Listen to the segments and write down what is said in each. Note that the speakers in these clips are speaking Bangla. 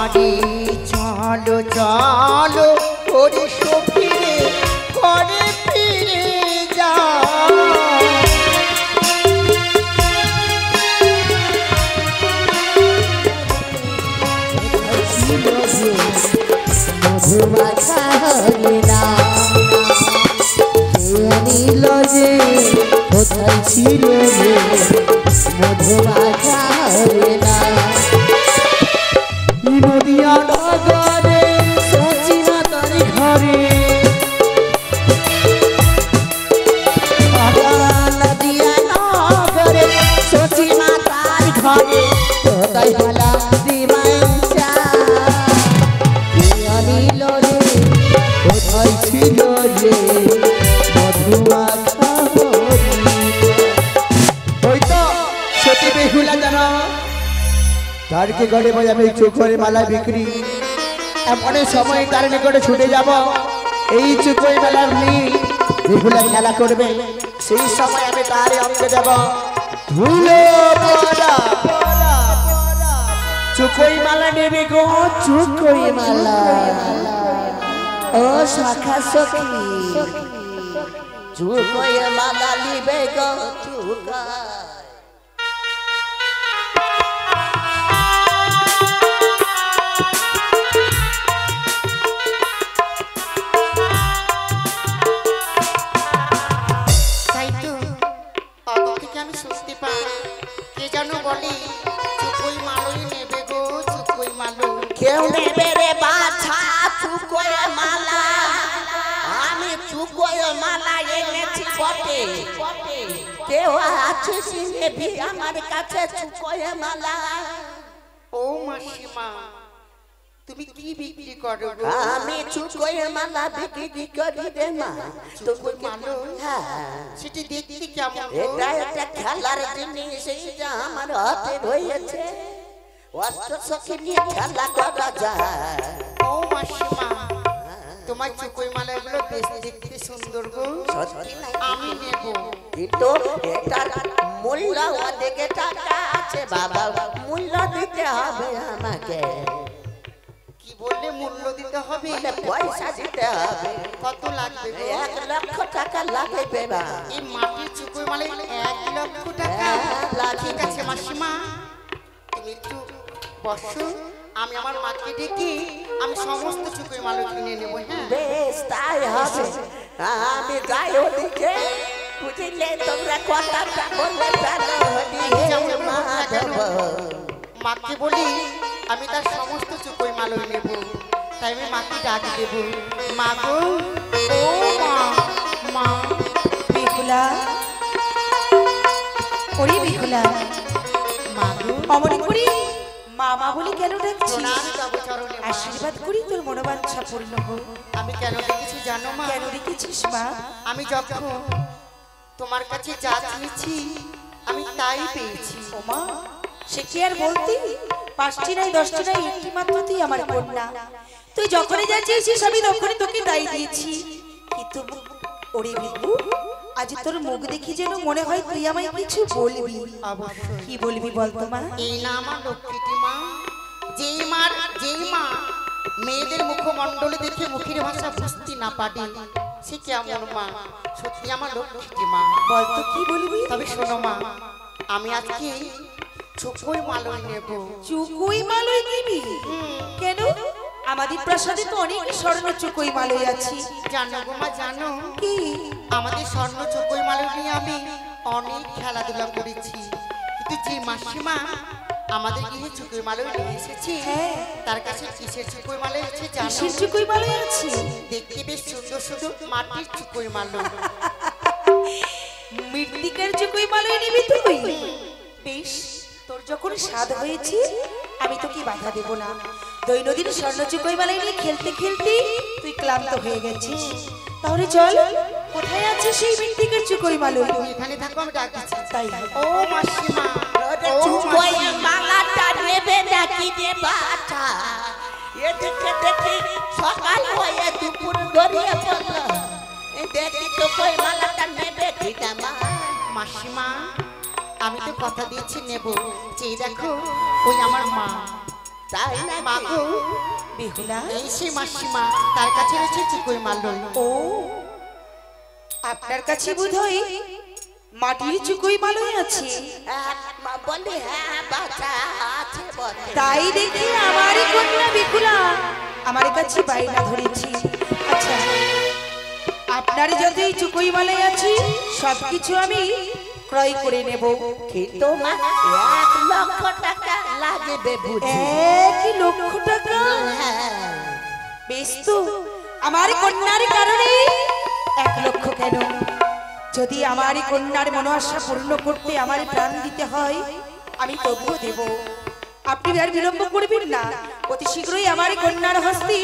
বাড়ি চলো চলো ওরে সখীরে ঘরে ফিরে যা মধুমাখা হবে না নীল যে কোথায় ছিল যে মধুমাখা হবে না নদিয়া নগরে সচিনা তার ঘরে নদিয়া নগরে সচিনা তার ঘরে কোথায় ভালা দিবাঞ্চা নীল রে কোথায় ছিল যে মধুমাখা ওই তো সতী বেহুলা জানো তার কি গড়ে বাজাবে চোখের মালা বিক্রি এমন সময় তার নিকটে ছুটে যাব এই চোখের মেলার নীল বেহুলা খেলা করবে সেই সময় আমি তারে অঙ্গে দেব ধুলো পড়া চোখের মালা নেবে গো চুকোই মালা ও শাখা সখী চুকোই মালা লিবে গো চুকা আমি শুনতে পাই কে যেন বলে চুকোই মালই নেবে গো চুকোই মালো কেউ নেবে রে বাছা চুকোই মালা আমি চুকোই মালা এনেছি বটে কেউ আছে নেবি আমার কাছে চুকোই মালা ও মাসিমা তুমি কি বিক্রি করো আমি চুকোই মালা বিক্রি করি রে মা চুকোই মালো হ্যাঁ সেটি দেখতে কেমন এটা একটা খেলার জিনিস এইটা আমার হাতে রয়েছে অস্ত্র সখী নিয়ে খেলা করা যায় ও মাসিমা তোমার চুকোই মালাগুলো বেশ দেখতে সুন্দর গো আমি নেব কিন্তু এটার মূল্য অনেক টাকা আছে বাবা মূল্য দিতে হবে আমাকে কি বললে মূল্য দিতে হবে মানে পয়সা দিতে হবে কত লাগবে গো 1 লক্ষ টাকা লাগবে বা এই মাটির চুকোই মালায় 1 লক্ষ টাকা ঠিক আছে মাসিমা তুমি একটু বসো আমি আমার মাকে ডেকে আমি সমস্ত চুকোই মালা কিনে নেব হ্যাঁ বেশ তাই হবে আমি যাই ওদিকে বুঝলে তোমরা কথাটা বললে ফেলো মাকে বলি আমি তার সমস্ত চুকোই মালই নেব তাই আমি মাকে ডাক দেব মা গো ও মা মা বেহুলা ওরে বেহুলা মা গো অমনি করি মামা বলি কেন ডাকছিস প্রণাম তব চরণে মা। আশীর্বাদ করি তোর মনোবাঞ্ছা পূর্ণ হোক আমি কেন ডেকেছি জানো মা কেন রেখেছিস মা আমি যখন তোমার কাছে যা চেয়েছি আমি তাই পেয়েছি ও মা সে কি আর বলতি 5টি নাই 10টি নাই একটি মাত্র তুই আমার কন্যা তুই যখনই যা চেয়েছিস আমি তখনই তোকে তাই দিয়েছি কিন্তু ওরে বিভু আজ তোর মুখ দেখি যেন মনে হয় তুই আমায় কিছু বলবি অবশ্যই কি বলবি বল তো মা এই না আমার লক্ষ্মীটি মা যেই মা মেয়েদের মুখমণ্ডলে দেখে মুখের ভাষা বুঝতে না পারে সে কেমন মা সত্যি আমার লক্ষ্মীটি মা বল তো কি বলবি তবে শোনো মা আমি আজকে চুকোই মালই নেব চুকুই মালই নিবি কেন আমাদের প্রাসাদে তো অনেক স্বর্ণ চুকুই মালই আছে জানো গো মা জানো কি আমাদের স্বর্ণ চুকোই মালই নিয়ে আমি অনেক খেলাধুলা করেছি কিন্তু যে মাসিমা আমাদের গৃহে চুকোই মালই নিয়ে এসেছি হ্যাঁ। তার কাছে কিসের চুকোই মালই আছে জানো কিসের চুকুই মালই আছে দেখতে বেশ সুন্দর সুন্দর মাটির চুকোই মালই মৃত্তিকার চুকুই মালই নিবি তুই বেশ তোর যখন স্বাদ হয়েছে আমি তোকে বাধা দেব না দৈনন্দিন স্বর্ণ চুকুই মালই নিয়ে খেলতে খেলতে তুই ক্লান্ত হয়ে গেছিস তাহলে চল কোথায় আছে সেই মৃত্তিকার চুকুই মালই তুমি এখানে থাকো আমি ডাকছি তাই ও মাসিমা ও চুকোই মাসিমা মালাটা নেবে নাকি রে বাছা এদিকে দেখি সকাল হয়ে দুপুর গড়িয়ে পড়ল দেখি তো কই মালাটা নেবে ঠিক মা মাসিমা আমি তো কথা দিয়েছি নেব যে দেখো ওই আমার মা তাই না মাগো বেহুলা এই সেই মাসিমা তার কাছে রয়েছে চুকোই মালই। ও আপনার কাছে বোধহয় মাটির চুকোই মালই আছে। বলে হ্যাঁ বাচ্চা আছে বলে। তাই দেখি আমারই কন্যা বেহুলা আমার কাছে বাইনা ধরেছি। আচ্ছা আপনার যতই চুকোই মালাই আছে সবকিছু আমি ক্রয় করে নেব। কিন্তু মা 1 লক্ষ টাকা লাগবে বুঝি। 1 লক্ষ টাকা? বেশ তো আমার কন্যার কারণে 1 লক্ষ কেন, যদি আমার কন্যার মনোবাসা পূর্ণ করতে আমার প্রাণ দিতে হয় আমি তবুও দেব। আপনি আর বিলম্ব করবেন না, অতি শীঘ্রই আমার কন্যার হস্তে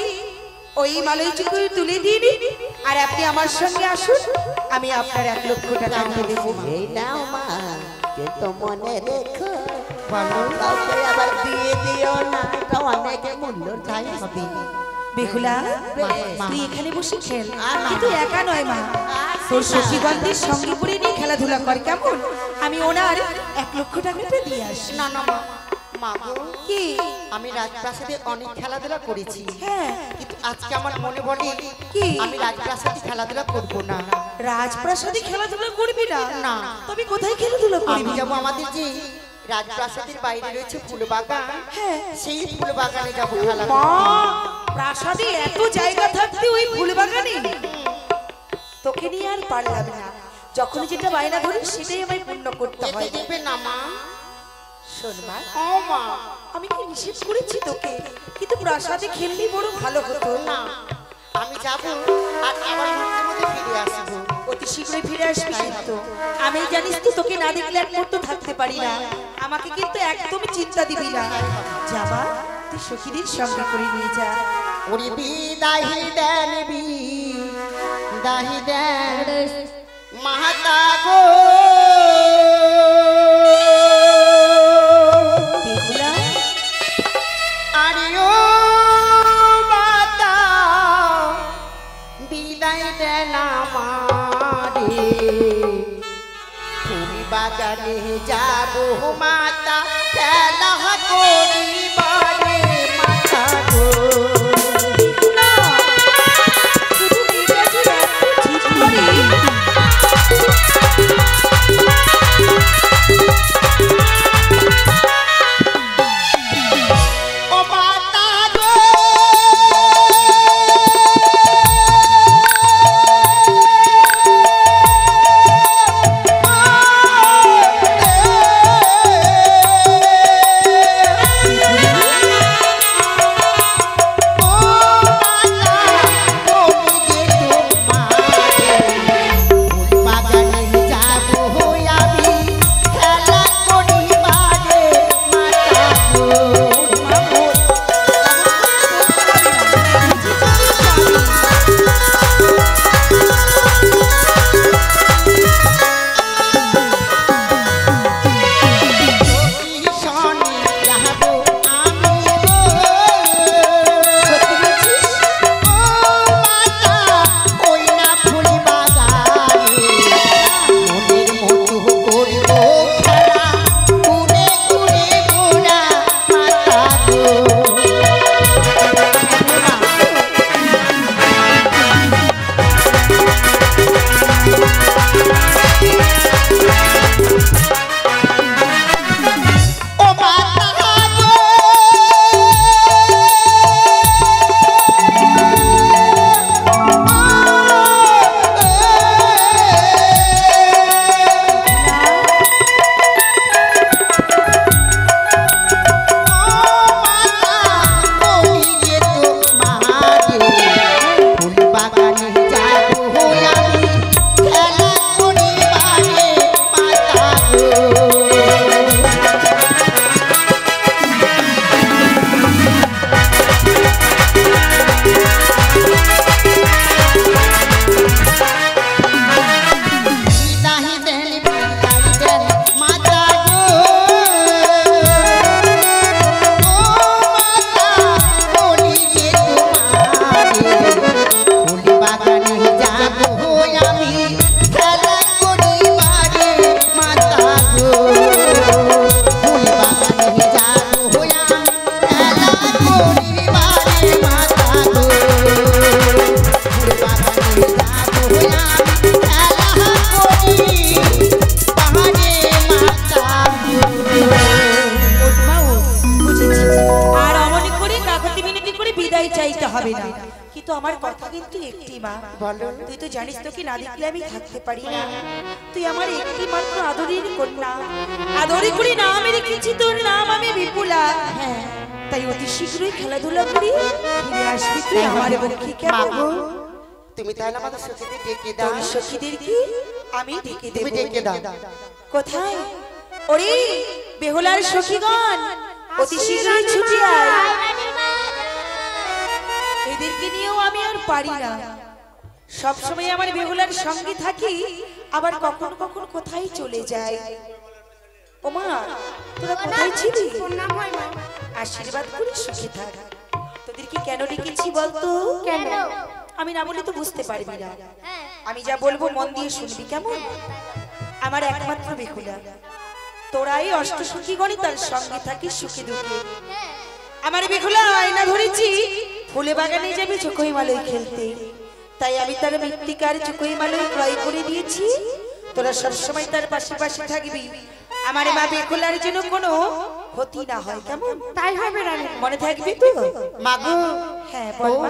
ওই মালই চুকুই তুলে দিন আর আপনি আমার সঙ্গে আসুন, আমি আপনার 1 লক্ষ টাকা দিয়ে দেবো। এই নাও মা, কিন্তু মনে রেখো কাউকে আবার দিয়ে দিও না, এটা অনেক মূল্য চাই হবে। বেহুলা তুই এখানে বসে খেল, কিন্তু একা নয় মা, তোর সখীগণদের সঙ্গে করে নিয়ে খেলাধুলা কর কেমন? আমি ওনার 1 লক্ষ টাকাটা দিয়ে আসি। না না মাগো কি? আমি রাজপ্রাসাদে অনেক খেলাধুলা করেছি, হ্যাঁ কিন্তু আজকে আমার মনে বলে কি? আমি রাজপ্রাসাদে খেলাধুলা করব না। রাজপ্রাসাদে খেলাধুলা করবি না? না। তবে কোথায় খেলাধুলা আমি করবি? যাবো আমাদের যে রাজপ্রাসাদের বাইরে রয়েছে ফুল বাগান, হ্যাঁ সেই ফুল বাগানে যাবো খেলা। মা, প্রাসাদে এত জায়গা থাকতে ওই ফুল বাগানে তোকে নিয়ে আর পারলাম না। যখন যেটা বায়না ধরিস সেটাই আমায় পূর্ণ করতে যেতে হয়। দেবে না মা? শোন মা, ও মা, আমি কি নিষেধ করেছি তোকে? কিন্তু প্রাসাদে খেললি বড় ভালো হতো না আমি যাবো আর আবার মুহূর্তের মধ্যে ফিরে আসবো। অতি শীঘ্রই ফিরে আসবি কিন্তু আমি জানিস তো তোকে না দেখলে এক মুহূর্ত থাকতে পারি না। আমাকে কিন্তু একদমই চিন্তা দিবি না। যাবা তুই সখীদের সঙ্গে করে নিয়ে যা। ওরে বিদাহি দেন বিদাহি দেন মাতা গো, বেহুলা আরে ও মাতা বিদায় দেন আমারে, ফুল বাগানে যাবো মাতা খেলা করিবারে মাতা গো। না, শুধু মেজাজের এত জিদ করে। ও মাতা গো, বিদায় চাইতে হবে না, কিন্তু আমার কথা কিন্তু একটি মা। বলো। তুই তো জানিস তোকে না দেখলে আমি থাকতে পারি না। তুই আমার একটি মাত্র আদরের কন্যা, আদরে করে নাম রেখেছি তোর নাম আমি বিপুলা। হ্যাঁ তাই অতি শীঘ্রই খেলাধুলা করি, ফিরে আসবি তুই আমার পক্ষে। কেমন? তুমি তাহলে আমাদের সখীদের ডেকে দাও। তোর সখীদেরকে আমি ডেকে তুমি দেব। ডেকে দাও। কোথায়? ওরে বেহুলার সখীগণ, অতি শীঘ্রই ছুটি আয়। এদেরকে নিয়েও আমি আর পারি না, সব সময় আমার বেহুলার সঙ্গে থাকি, আবার কখন কখন কোথায় চলে যায়। ওমা তোরা কোথায় ছিলি? আশীর্বাদ করে সুখে থাক। তোদেরকে কেন ডেকেছি বলতো? কেন? আমি না বলে তো বুঝতে পারবি না। আমি যা বলবো মন দিয়ে শুনবি, কেমন? আমার একমাত্র বেহুলা, তোরাই অষ্টসখীগণই তার সঙ্গে থাকিস সুখে দুঃখে। আমার বেহুলা আয়না ধরেছি, ফুলে বাগানে যাবে চোখই মালয় খেলতে, তাই আমি তার মৃত্তিকার চোখই মালয় ক্রয় করে দিয়েছি। তোরা সবসময় তার পাশে পাশে থাকবি, আমার মা বেহুলার যেন কোনো ক্ষতি না হয়। কেমন? তাই হবে রানী। মনে থাকবি তো? মাগো। হ্যাঁ বল মা।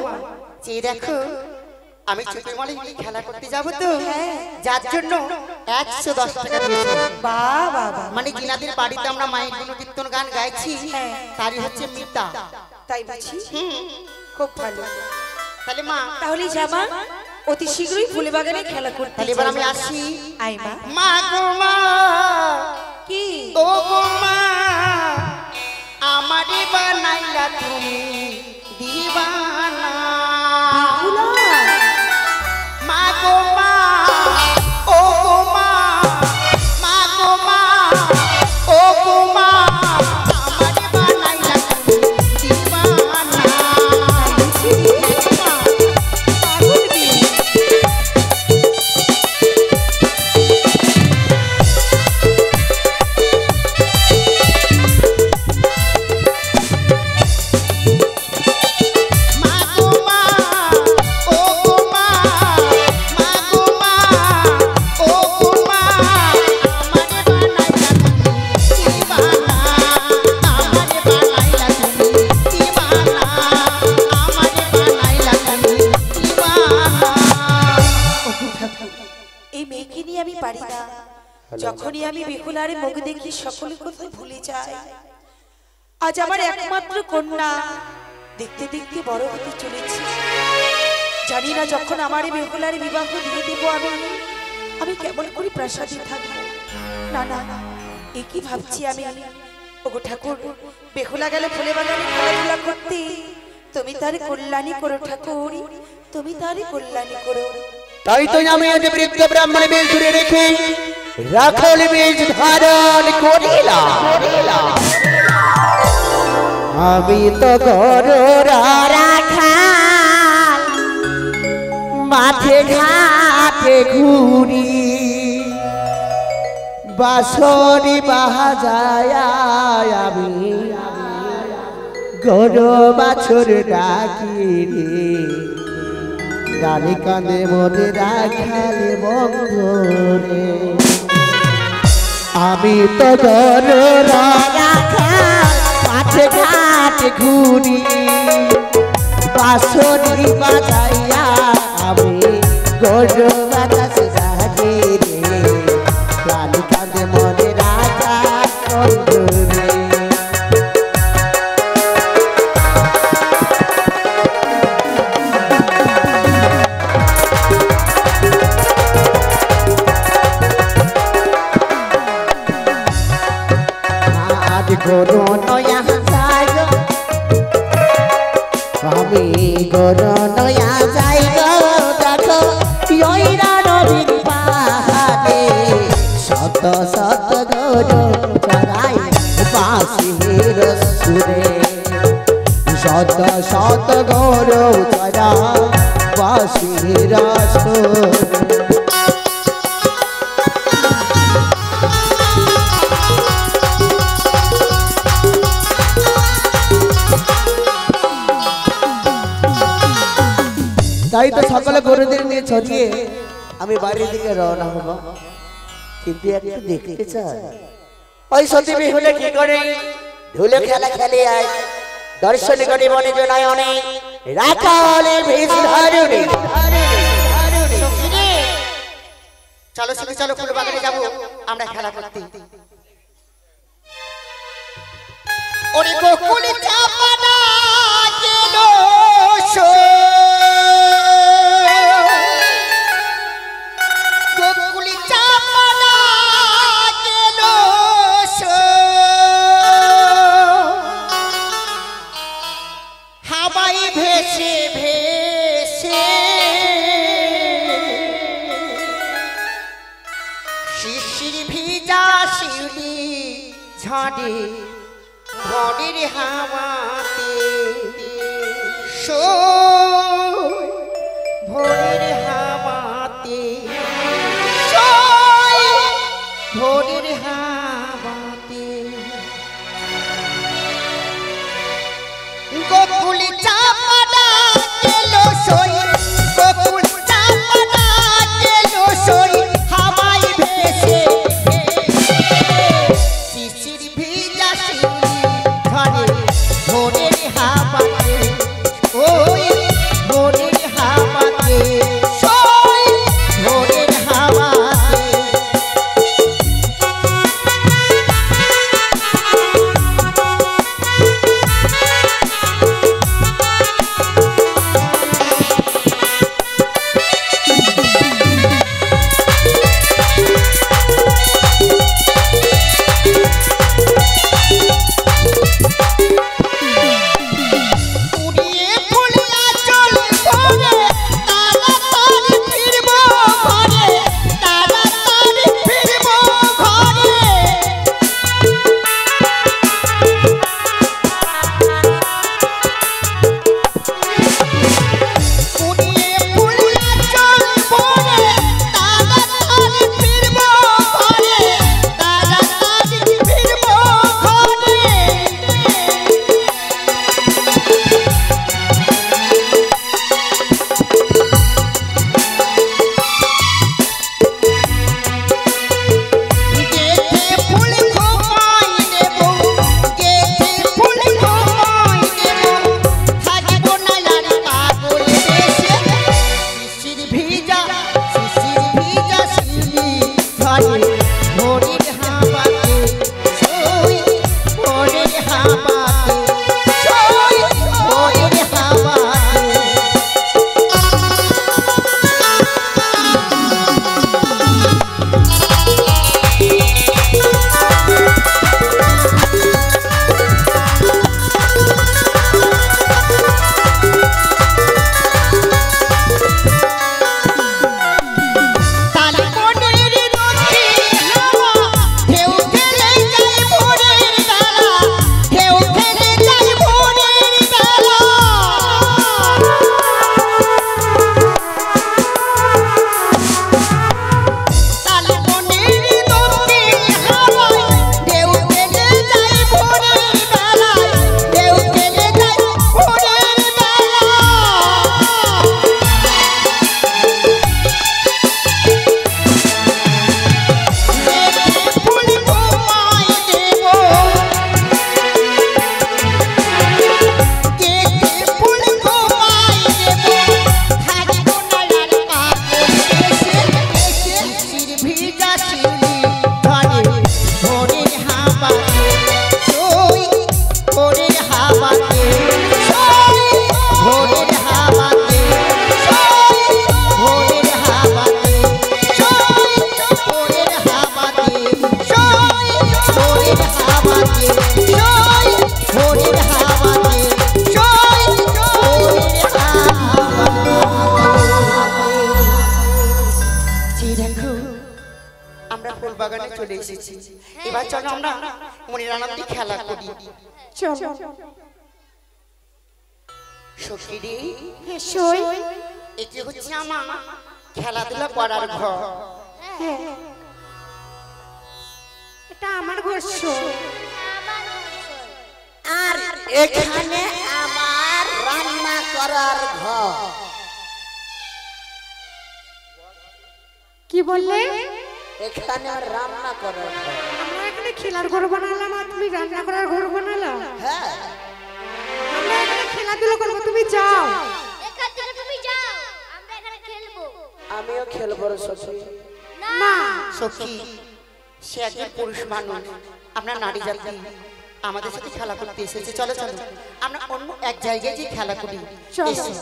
চেয়ে দেখো, আমি চুপি মালে খেলা করতে যাবো তো, হ্যাঁ। যার জন্য 110 টাকা দিয়েছে। বাহ বাহ বাহ। মানে জিনাদের বাড়িতে আমরা মায়ের গুণকীর্তন গান গাইছি, হ্যাঁ। তারই হচ্ছে মিতা। তাই বুঝি? খুব ভালো। তাহলে মা, তাহলে যাবা অতি শীঘ্রই ফুলে বাগানে খেলা করতে। তাহলে এবার আমি যাই। আসি। আই মা। মা গো মা, কি? ও গো মা, আমারে বানাইলা তুমি দিবানা। মা গো মা, ও গো মা, মা গো মা, ও গো মা, আমারে বানাইলা তুমি দিবানা। এই মেয়েকে নিয়ে আমি পারি না। যখনই আমি বেহুলার মুখ দেখি সকলে কোথায় ভুলে যায়। আজ আমার একমাত্র কন্যা দেখতে দেখতে বড় হতে চলেছে। জানি না যখন আমার এই বেহুলার বিবাহ দিয়ে দেব আমি কেমন করে প্রাসাদে থাকবো। না না, এ কি ভাবছি আমি। ওগো ঠাকুর, বেহুলা গেলে ফুলে বাগানে খেলাধুলা করতে, তুমি তার কল্যাণী করো ঠাকুর, তুমি তার কল্যাণী করো। তাই তো আমি আজ বৃদ্ধ ব্রাহ্মণ বেশ দূরে রেখে রাখল বেশ ধারণ করিলাম। আমি তো গরুরা রাখাল, মাঠে ঘাটে ঘুরি, বাঁশরি বাজায় আমি গরু বাছুর ডাকি রে। গানে কাঁদে মনে রাখালে বন্ধরে, আমি তো গরুরা রাখাল, মাঠে ঘাটে ঘুরি, বাঁশরি বাজাইয়া আমি গরু বাতাস ডাকি রে। গানে কাঁদে মনে রাখা বন্ধরে। গরু নয়া যাই গো, আমি গরু নয়া যাই গো, দেখো ইয়রা নদীর পাহাড়ে শত শত গরু চড়াই বাঁশির সুরে, শত শত গরু চড়াই বাঁশির সুরে। তাই তো সকলে গরুদের নিয়ে ছড়িয়ে আমি বাড়ির দিকে রওনা হব, কিন্তু একটু দেখতে চাই ওই সতী বেহুলা কি করে ধুলো খেলা খেলে আয়। দর্শন করে মনে জনায়নে রাখালে ভেষ ধারণে। চলো চলো চলো ফুল বাগানে যাবো আমরা খেলা করতে। ওরে গোকুলে চাপানা গেল গোকুলে চাপানা গেল হাওয়ায় ভেসে ভেসে শিশির ভিজা শিউলি ঝাড়ে ভোরের হাওয়াতে ভোরের হাওয়াতে ভোরের হাওয়াতে গোকুল চাপানা গেল সই গোকুল চাপানা গেল সই হাওয়ায় ভেসে শিশির ভিজা শিউলি ঝরে ভোরের হাওয়াতে ওই ভোরের হাওয়াতে ভোরের হাওয়াতে। বাগানে চলে এসেছি। এবার চলো আমরা মনের আনন্দে খেলা করি। চলো সখী রে, সই এটি হচ্ছে আমার খেলাধুলা করার ঘর। এটা আমার ঘর সই। আর এখানে আমার রান্না করার ঘর। কি বললে? এখানে আর রান্না করার ঘর। আমরা এখানে খেলার ঘর বানালাম আর তুমি রান্না করার ঘর বানালা? হ্যাঁ খেলবো রে সখী? না সখী সে একজন পুরুষ মানুষ, আমরা নারী জাতি, আমাদের সাথে খেলা করতে এসেছে। চলো চলো আমরা অন্য এক জায়গায় যে খেলা করি। চলো। এসো।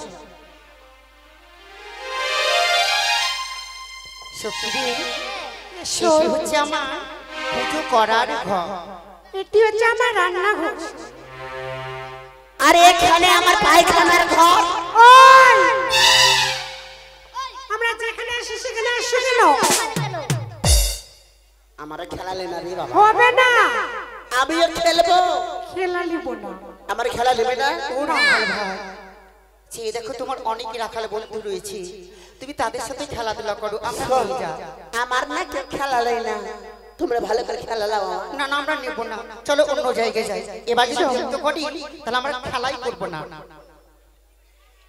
সখী রে, এসো। এটি হচ্ছে আমার পুজো করার ঘর। এটি হচ্ছে আমার রান্নাঘর। আর এখানে আমার পায়খানার ঘর। ওই আমরা যেখানে আসি সেখানে আসো কেন? আমারে খেলালে না রে বাবা। হবে না, আমিও খেলবো। খেলা নিব না। আমার খেলা নেবে না? ও রাখাল ভাই, যে দেখো তোমার অনেক রাখাল বন্ধু রয়েছে, তুমি তাদের সাথে খেলাধুলা করো, আমরা নিয়ে যা। আমার না কেউ খেলালাই না, তোমরা ভালো করে খেলালাও। না না আমরা নেব না, চলো অন্য জায়গায় যাই। এবার যদি যুদ্ধ করি তাহলে আমরা খেলাই করবো না।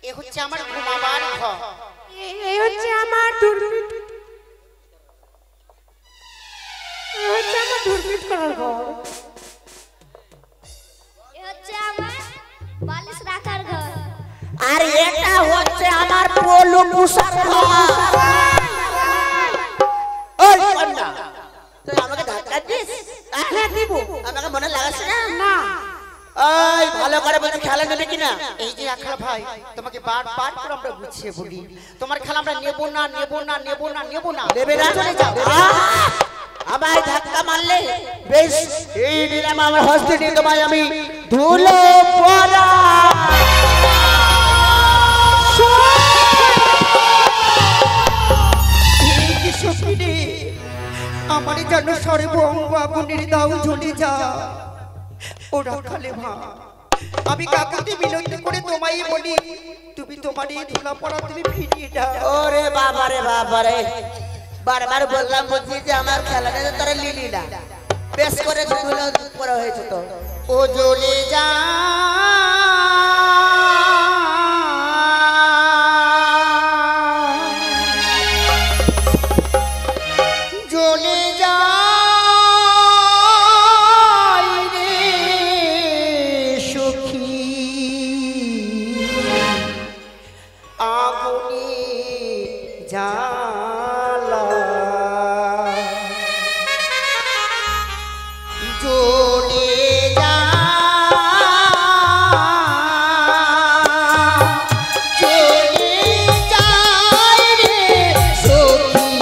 এ হচ্ছে আমার ঘুমাবার ঘর। এই হচ্ছে আমার দুর্বৃত্ত, এই হচ্ছে আমার দুর্বৃত্ত করার ঘর। এ হচ্ছে আমার বালিশ রাখার ঘর। আর এটা হচ্ছে আমার পলু পুষার ঘর। ওই কন্যা, তুই আমাকে ধাক্কা দিস? হ্যাঁ দিব। আমাকে মনে লাগাস না? না ওই ভালো করে বলছি খেলা নেবে কিনা? এই যে রাখাল ভাই, তোমাকে বারবার করে আমরা বুঝিয়ে বলি, তোমার খেলা আমরা নেব না, নেব না, নেব না, নেব না। নেবে না? চলে যাও। আমায় ধাক্কা মারলে বেশ, এই দিলাম আমার হস্তে নিয়ে তোমায় আমি ধুলো পড়া। এই যে সখী রে, আমার যেন সর্বঙ্গ আগুনের দাও জ্বলে যা। ও রাখালে ভাই, আমি কাকুতি বিনতি করে তোমায় বলি, তুমি তোমার এই ধুলা পড়া তুমি ফিরিয়ে দাও। ওরে বাবারে বাবারে, বারবার বললাম বলছি যে আমার খেলাটা তারা লিলি না, বেশ করে ধুলো পড়া হয়েছে তো। ও জ্বলে যা, জ্বলে যা রে সখী, আগুনে জ্বালা জ্বলে যা, জ্বলে যায় রে সখী,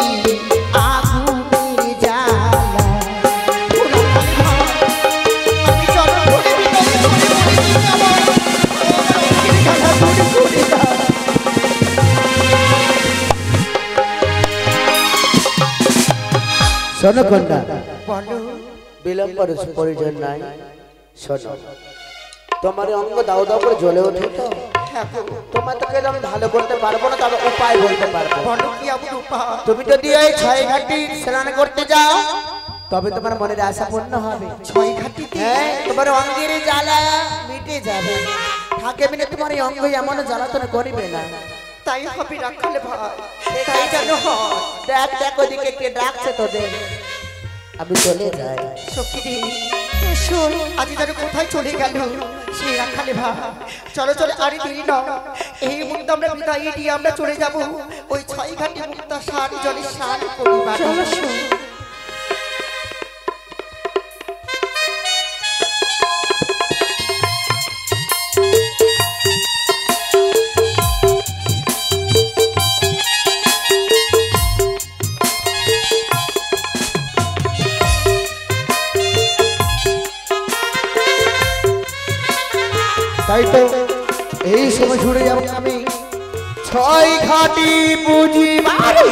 আগুনের জ্বালা। আমি চরণ ধরে বিনতি করে বলি, আমার খেলা করে করে দাও। শোনো কন্যা, বলো। বিলম্বের প্রয়োজন নাই। শোনো, তোমার এই অঙ্গ দাও দাও করে জ্বলে ওঠে তো, তোমার তোকে আমি ভালো করতে পারবো না, তবে উপায় বলতে পারবো। বলো কি এমন উপায়? তুমি যদি ওই ছয় ঘাটি স্নান করতে যাও, তবে তোমার মনের আশা পূর্ণ হবে। ছয় ঘাটিতে? হ্যাঁ, তোমার অঙ্গের জ্বালা মিটে যাবে। থাকে মিলে তোমার এই অঙ্গ এমন জ্বালাতন করিবে না। তাই হবে রাখালে ভাই, তাই যেন হয়। দেখ দেখ ওদিকে কে ডাকছে তোদের, আমি চলে যাই। সখী রে, এসো, আজ যেন কোথায় চলে গেল সেই রাখালে ভাই। চলো চলো, আরে দেরি না, এই মুহূর্তে আমরা বিদায় দিয়ে আমরা চলে যাব ওই ছয় ঘাটি মুক্তা সার জলে স্নান করিবার। চলো তাই তো এই সময় ছুটে যাব আমি ছয় ঘাটি বুঝি বাড়ি।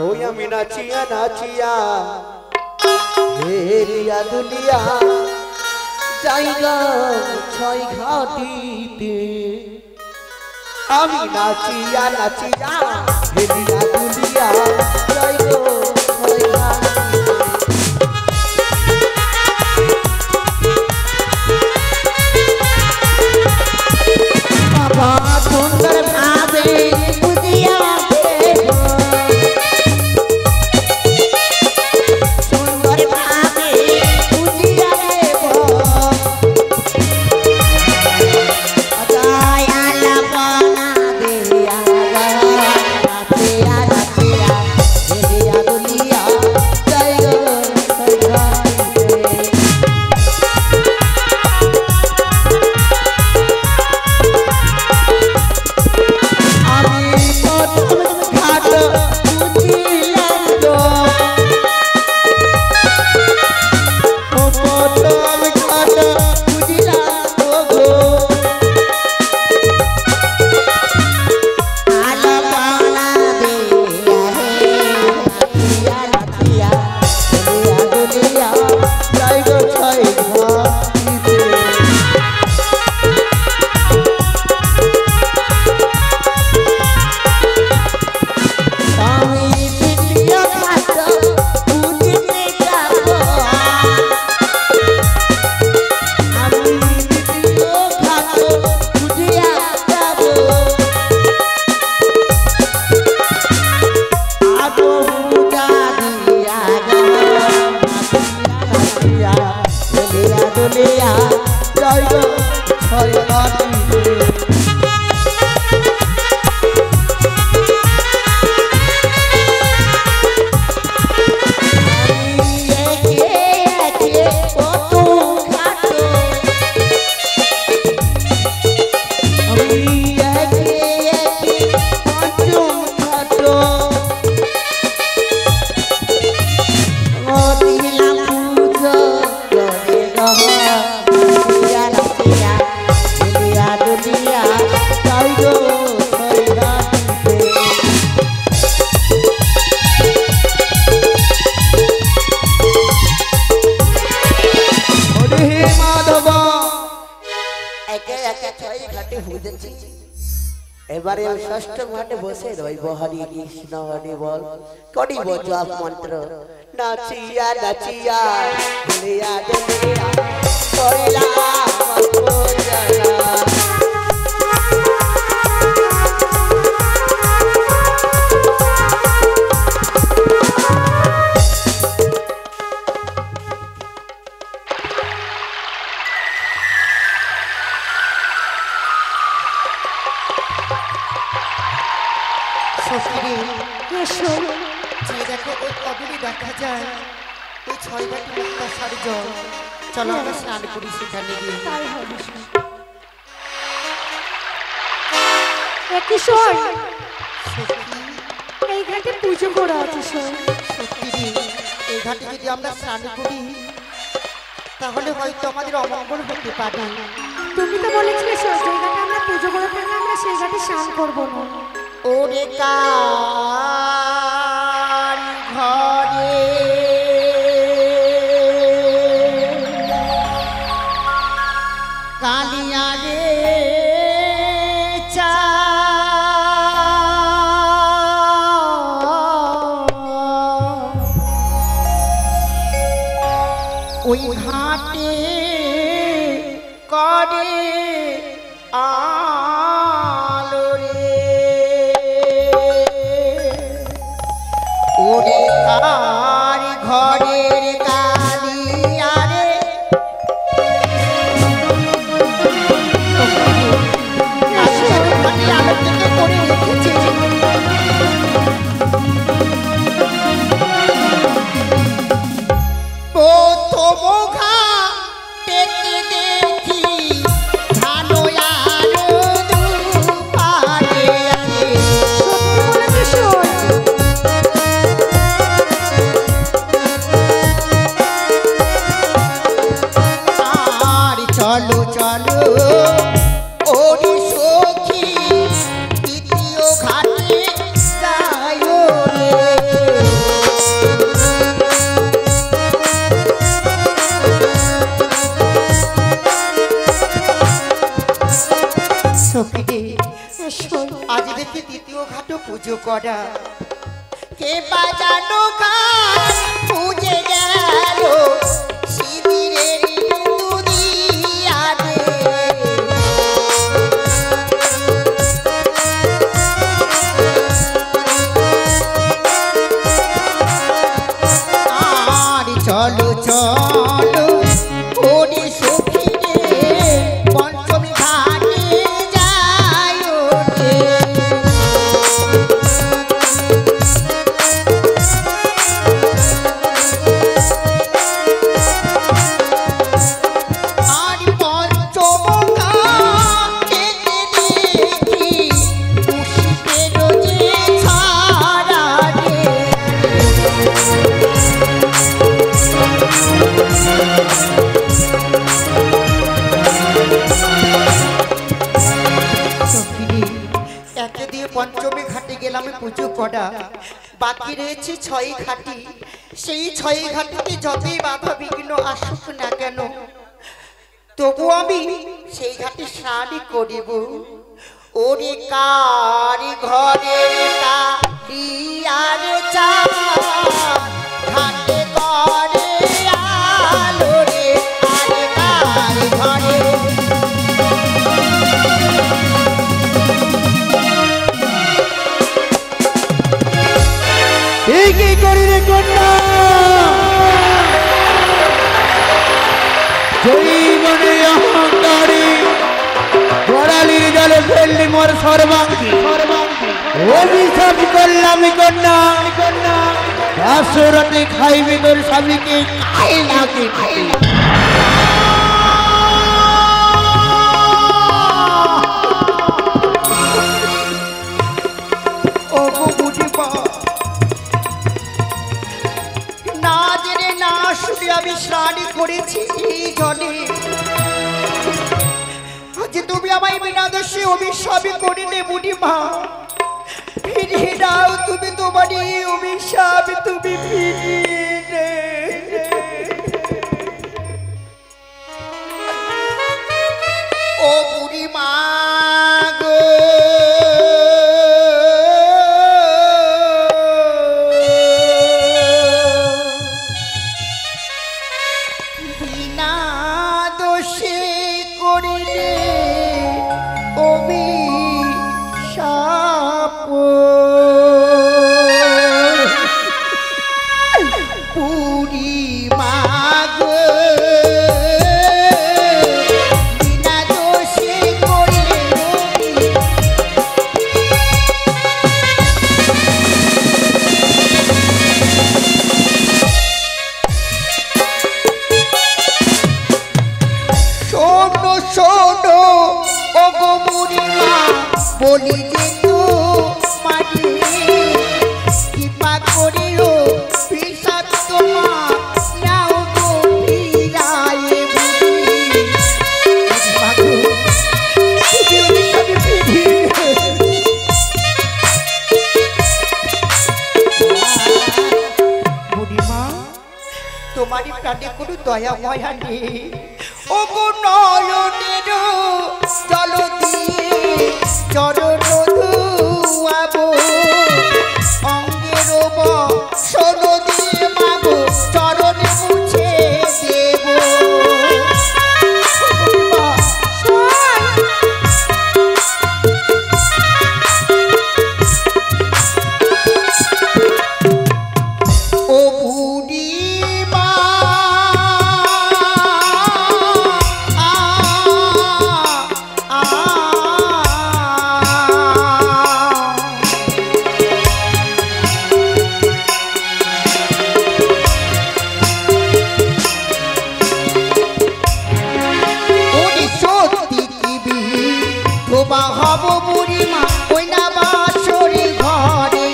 ওই আমি নাচিয়া নাচিয়া হেলিয়া দুলিয়া জায়গা ছয় ঘাটিতে, আমি নাচিয়া নাচিয়া হেলিয়া দুলিয়া জায়গা ছয় ঘাটিতে। বাবা সুন্দর ভাবে বুঝিয়া দেব, সুন্দর ভাবে বুঝিয়া দেব। দুলিয়া জয় গো ছয় ঘাটিতে এবারে ষষ্ঠ ঘাটে বসে রইব হরি কৃষ্ণ হরি বল করিব জপ মন্ত্র নাচিয়া নাচিয়া দুলিয়া দুলিয়া কইলাম পূজনা দেখা যায় ওই ছয় ঘাটি মুক্তা সারি জল চলো আমরা স্নান করি সেখানে গিয়ে এই ঘাটে পুজো করা আছে সত্যি এই ঘাটে যদি আমরা স্নান করি তাহলে হয়তো আমাদের অমঙ্গল হতে পারে। তুমি তো বলেছিলে যে ঘাটে আমরা পুজো করে থাকলে আমরা সেই ঘাটে স্নান করবো না। ওরে কার ঘরে কালিয়া রে চা ওই ঘাটে করে আলো রে ওরে কার ঘরের কালিয়া রে আলোকিত করে রেখেছে প্রথম ঘাটেতে দেখি ধানয়ার দুপারে আছে আর চলো চলো ওরে সখী দ্বিতীয় ঘাটে যায় রে আজ দেখি দ্বিতীয় ঘাট পুজো করা কে বাজানো গান পুজে গেল শিবিরের দুদিয়া রে আর চলো চলো ওরে সখী রে পঞ্চমী ঘাটে যায় রে আর পঞ্চম ঘাটে দেখি পুষ্পের যে ছাড়া রে একে দিয়ে পঞ্চমী ঘাটে গেলাম পুজো করা বাকি রয়েছে ছয় ঘাটি সেই ছয় ঘাটিতে যতই বাধা বিঘ্ন আসুক না কেন তবু আমি সেই ঘাটে স্নানই করিব ওরে কার ঘরের কালিয়ার চা ঘাটে করে আলো রে আরে কার ঘরে কি করি রে কন্যা জয়ী সর্বাঙ্গে অভিশাপ করলাম কন্যা আসরতে খাইবে তোর স্বামীকে খাই নাকি ও গো বুঝিবা না জেনে না শুনে আমি স্নান করেছি এই জলে আজ তুমি আমায় বিনা দোষে অভিশাপ করিলে বুড়িমা ফিরিয়ে দাও তুমি তোমার এই অভিশাপ তুমি ফিরিয়ে দে ও বুড়িমা গো বিনা দোষে করিলে অভিশাপ বুড়িমা গো বিনা দোষে করিলে শোনো শোনো ও গো বুড়িমা বলি যে তো মারি কৃপা করিও বিষাদ তোমার নাও গো ফিরায়ে বুড়িমা গো তুমি অভিশাপে ফিরিয়ে বুড়িমা তোমারই প্রাণে কোনো দয়া ময়া নেই ও গো নয়নের জল দিয়ে চরণ ধুয়াবো অঙ্গের বসন দিয়ে মাগো চরণ মুছে দেব ও বুড়িমা হব বুড়িমা ওই না বাসরি ঘরে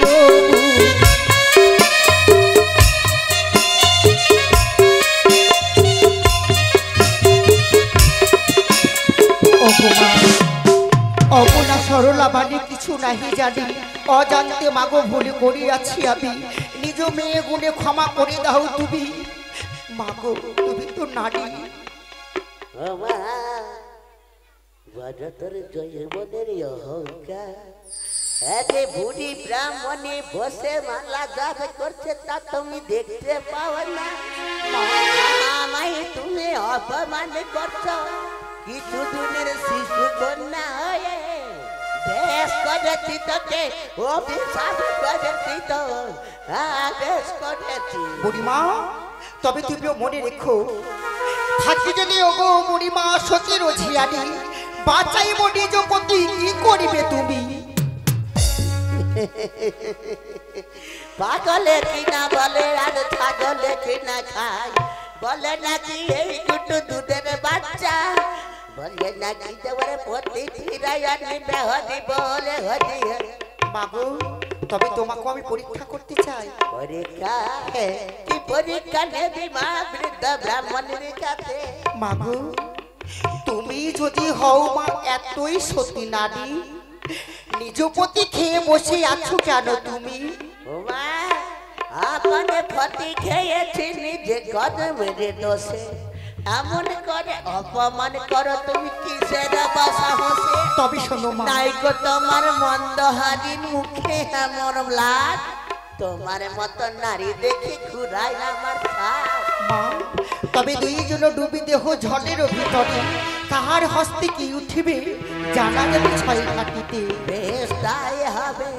অপনা সরলা বাণী কিছু নাহি জানি অজান্তে মাগো ভুলে করিয়াছি আমি নিজ মেয়ে গুণে ক্ষমা করে দাও তুমি মাগো তুমি তো নারী তোর জয়বনের অহংকার একে বুড়ি ব্রাহ্মণে বসে মালা জাপ করছে তা তুমি দেখতে পাও না আমায় তুমি অপমান করছো কিছু দিনের শিশু কন্যা হয়ে বেশ করেছি তোকে অভিশাপ করেছি তো বেশ করেছি বুড়িমা তবে তুমিও মনে রেখো থাকি যদি ওগো বুড়িমা সতীর ঝিয়ানি বাঁচাইব নিজ পতি কি করিবে তুমি পাগলে কিনা বলে আর ছাগলে কিনা খায় বলে নাকি এই দুটো দুধের বাচ্চা বলে নাকি দেওয়ার পতি ফিরাই আনবে হদি বলে হদি মাগো তবে তোমাকে আমি পরীক্ষা করতে চাই পরীক্ষা কি পরীক্ষা নেবি মা বৃদ্ধ ব্রাহ্মণের কাছে মাগো তুমি যদি হও মা এতই সতী নারী নিজ পতি খেয়ে বসে আছো কেন তুমি মা আপনে ফতি খেয়েছি নিজে কদমের দোষে এমন করে অপমান করো তুমি কিসের সাহসে তবে শোনো মা নাই গো তোমার মন্দহারি মুখে এমন লাগ তোমার মতো নারী দেখে ঘুরাই আমার মা তবে দুইজন ডুবি দেহ ঝড়ের ভিতরে কাহার হস্তে কি উঠিবে জানা যাবে ছয় ঘাটিতে বেশ তাই হবে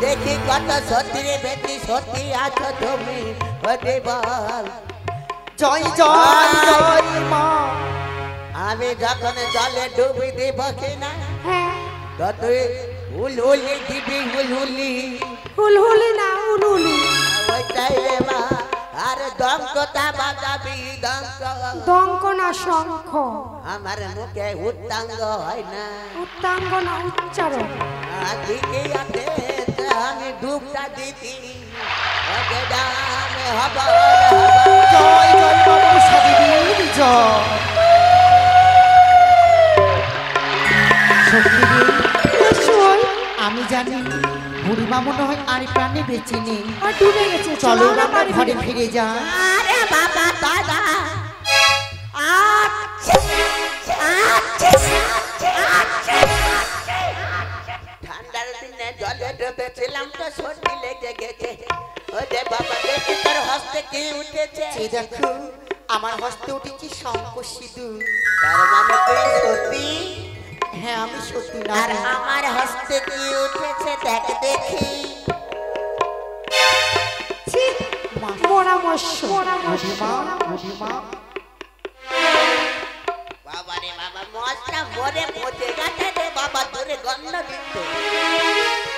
দেখি কত সত্যি বেটি সত্যি আছো তুমি বলে বল জয় জয় জয় মা আমি যখন জলে ডুবি দিব কিনা তো তুই হুলহুলি দিবি হুলহুলি হুলহুলি না উলুলি। ওইটাই রে মা আর দঙ্কটা বাজাবি দঙ্ক দঙ্ক না শঙ্খ। আমার মুখে উত্তাঙ্গ হয় না উত্তাঙ্গ না উচ্চারণ। দিকে আতে আমি ডুবটা দিতি ওকে দামে হবা জয় জয় মনসা দেবীর জয়। সত্যি রে, আমি জানি বুড়িমা মনে হয় আর প্রাণে বেঁচে নেই। আর ডুবে গেছে, চলো আমরা আমরা বাড়ি ঘরে ফিরে ফিরে যাই। আরে বাবা দাদা ঠান্ডার দিনে জলে ডুবেছিলাম তো সর্দি লেগে গেছে। ওরে বাবা দেখি তোর হস্তে কি উঠেছে। এই দেখো আমার হস্তে উঠেছে শঙ্খ সিঁদুর। তার মানে তুই সত্যি হ্যাঁ আমি সত্যি না। আর আমার হস্তে কি উঠেছে দেখ দেখি। ছি, পরামর্শ বুড়িমা বুড়িমা বাবা রে বাবা মশটা মরে পচে গেছে রে বাবা ধরে গন্ধ দিত।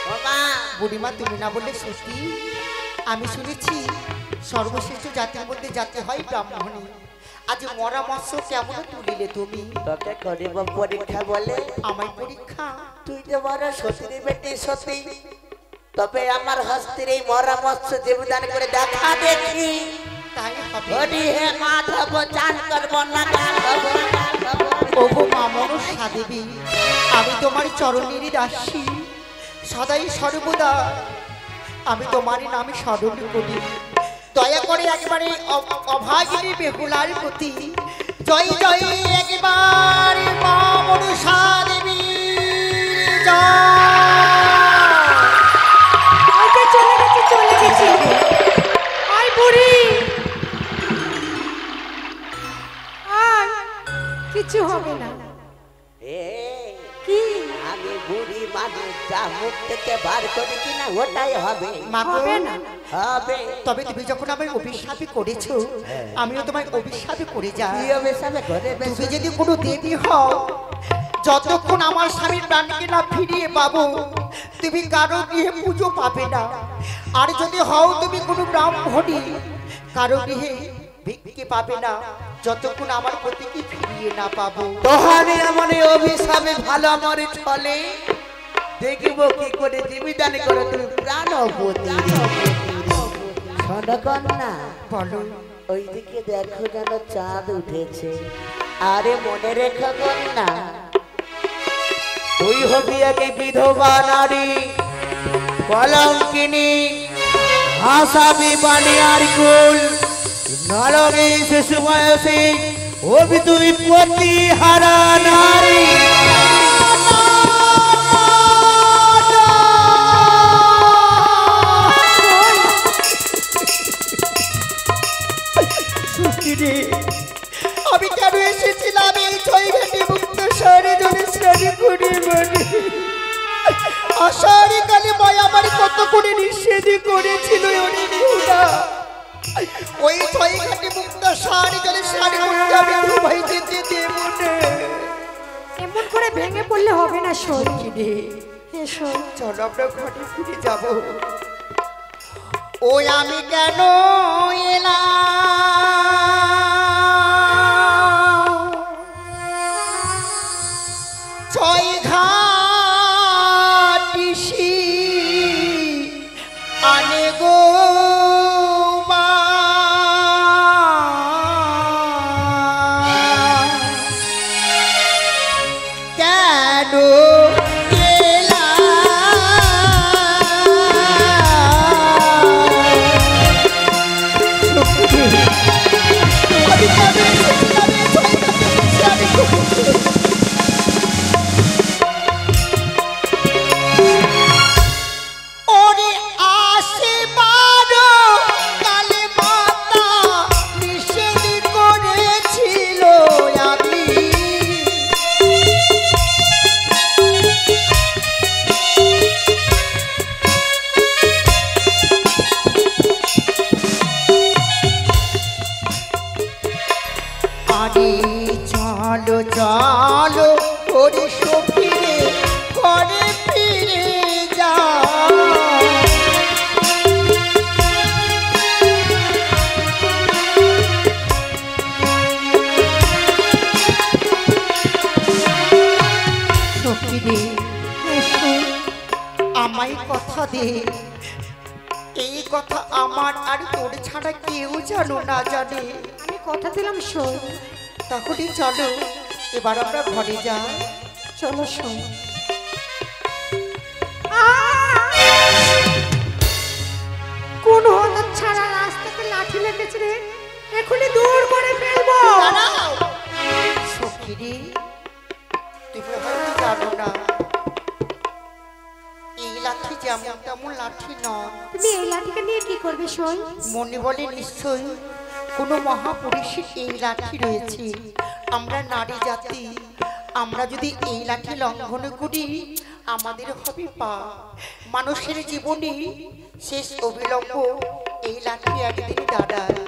বাবা বুড়িমা তুমি না বললে সত্যি। আমি শুনেছি সর্বশ্রেষ্ঠ জাতির মধ্যে জাতি হয় ব্রাহ্মণী। আজ মরা মৎস্য কেমন তুলিলে তুমি? তোকে করিব পরীক্ষা বলে আমায় পরীক্ষা? তুই যে বড় সতী বেটি সতী, তবে আমার হস্তের এই মরা মৎস্য জীবদান করে দেখা দেখি। তাই হবে। হরি হে মাধব চান করবো না গান হবো গান হবো। ওগো মা মনসা দেবী, আমি তোমার চরণেরই দাসী, সদাই সর্বদা আমি তোমার নামে স্মরণ করি। দয়া করে একবারে অভাগিনী বেহুলার প্রতি জয় জয় একবার মা মনসা দেবী ওই যে চলে গেছে চলে গেছে। আয় বুড়ি আয়, কিছু হবে না। এ কি আমি বুড়ি মানুষ যা মুখ থেকে বার করি কিনা ওটাই হবে হবে না? হবে। তবে তুমি যখন আমায় অভিশাপই করেছো, আমিও তোমায় অভিশাপই করে যাই। কি হবে সবে ঘরে তুমি বেশি যদি কোনো দেবী হও, যতক্ষণ আমার স্বামীর প্রাণকে না ফিরিয়ে পাবো তুমি কারো গৃহে পুজো পাবে না। আর যদি হও তুমি কোনো ব্রাহ্মণী, কারো গৃহে ভিক্ষে পাবে না যতক্ষণ আমার পতিকে ফিরিয়ে না পাবো। তোহারে আমার এই অভিশাপে ভালো আমার চলে দেখিব কি করে জীবিদান করে তুমি প্রাণপতি। সনকন্যা বলো ওইদিকে দেখো যেন চাঁদ উঠেছে। আরে মনে রেখো কন্যা, তুই হবি আগে বিধবা নারী কলঙ্কিনী হাসাবি বানিয়ার কুল নরকে শিশু বয়সে হবি তুই পতি হারা নারী। আমি কেন এসেছিলাম এই ছয়ঘাটি মুক্ত শহরে জনে শ্রেণী করি মানে আষাঢ়ি কালে মা আমার কত করে নিষেধই করেছিল ওই ছয়ঘাটি মুক্ত শহরে জনে শ্রেণী করতে আমি ভাই যেতে দেব না। এমন করে ভেঙে পড়লে হবে না। শোন কিরে এসো, চলো আমরা ঘরে ফিরে যাব। ওই আমি কেন এলাম ছয় ঘাটি আনে গো মা, কেন দে। এই কথা আমার আর তোর ছাড়া কেউ জানো না জানে। আমি কথা দিলাম শোন। তাহলে চলো এবার আমরা ঘরে যাই। চলো শোন। কোন হঠাৎ ছাড়া রাস্তাতে লাঠি লেগেছে রে, এখনই দূর করে ফেলবো। সখিরি, তুমি হয়তো জানো না এই লাঠি যেমন তেমন লাঠি নয়। তুমি এই লাঠিটা নিয়ে কি করবে শোন? মনে বলে নিশ্চয়ই কোনো মহাপুরুষের এই লাঠি রয়েছে। আমরা নারী জাতি, আমরা যদি এই লাঠি লঙ্ঘন করি আমাদের হবে পাপ। মানুষের জীবনে শেষ অবিলম্ব এই লাঠি একদিন দাঁড়ায়।